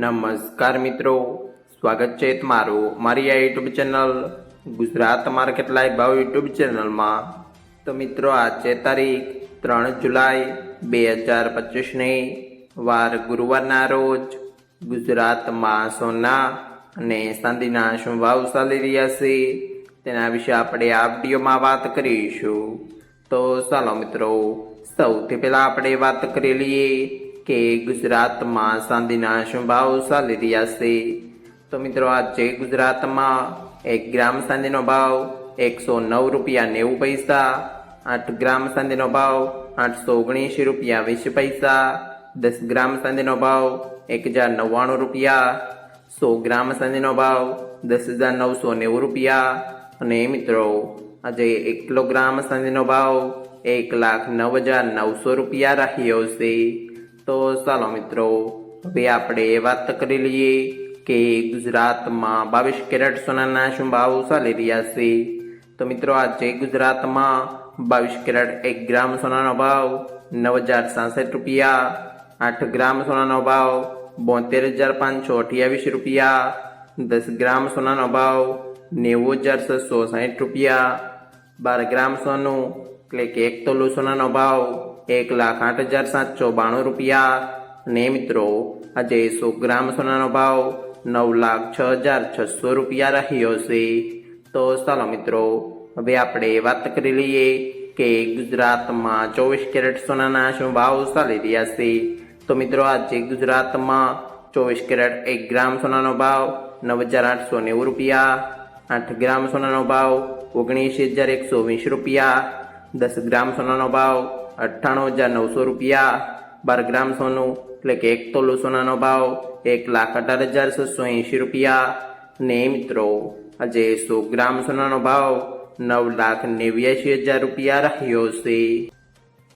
નમસ્કાર મિત્રો, સ્વાગત છે તમારું મારી આ YouTube channel Gujarat market live ભાવ યુટ્યુબ ચેનલમાં। તો મિત્રો આજે તારીખ 3 જુલાઈ 2025 વાર ગુરુવારના રોજ ગુજરાતમાં સોના અને ચાંદીના શું ભાવ ચાલી રહ્યા છે તેના વિશે આપણે આ વિડીયોમાં વાત કરીશું। તો ચાલો મિત્રો, સૌથી પહેલા આપણે વાત કરી લઈએ કે ગુજરાતમાં ચાંદીના શું ભાવ ચાલી રહ્યા છે। તો મિત્રો આજે ગુજરાતમાં 1 ગ્રામ ચાંદીનો ભાવ 109 રૂપિયા 90 પૈસા, 8 ગ્રામ ચાંદીનો ભાવ 879 રૂપિયા 20 પૈસા, 10 ગ્રામ ચાંદીનો ભાવ 1099 રૂપિયા, 100 ગ્રામ ચાંદીનો ભાવ 10,990 રૂપિયા અને મિત્રો આજે 1 કિલોગ્રામ ચાંદીનો ભાવ 1,09,900 રૂપિયા રહ્યો છે। તો ચાલો મિત્રો, હવે આપણે વાત કરી લઈએ કે ગુજરાતમાં 22 કેરેટ સોનાના શું ભાવ ચાલી રહ્યા છે। તો મિત્રો આજે ગુજરાતમાં 22 કેરેટ 1 ગ્રામ સોનાનો ભાવ 9,066 રૂપિયા, 8 ગ્રામ સોનાનો ભાવ 72,528 રૂપિયા, 10 ગ્રામ સોનાનો ભાવ 90,660 રૂપિયા, 12 ગ્રામ સોનું એટલે કે 1 તોલું સોનાનો ભાવ 1,08,792 રૂપિયા અને મિત્રો આજે 100 ગ્રામ સોનાનો ભાવ 9,06,600 રૂપિયા રહ્યો છે। તો ચાલો મિત્રો, હવે આપણે વાત કરી લઈએ કે ગુજરાતમાં 24 કેરેટ સોનાના શું ભાવ ચાલી રહ્યા છે। તો મિત્રો આજે ગુજરાતમાં 24 કેરેટ 1 ગ્રામ સોનાનો ભાવ 9,890 રૂપિયા, 8 ગ્રામ સોનાનો ભાવ 19,120 રૂપિયા, 10 ગ્રામ સોનાનો ભાવ 98,900 રૂપિયા, 12 ગ્રામ સોનું એટલે કે 1 તોલું સોનાનો ભાવ 1,18,680 રૂપિયા અને મિત્રો આજે 100 ગ્રામ સોનાનો ભાવ 9,89,000 રૂપિયા રહ્યો છે।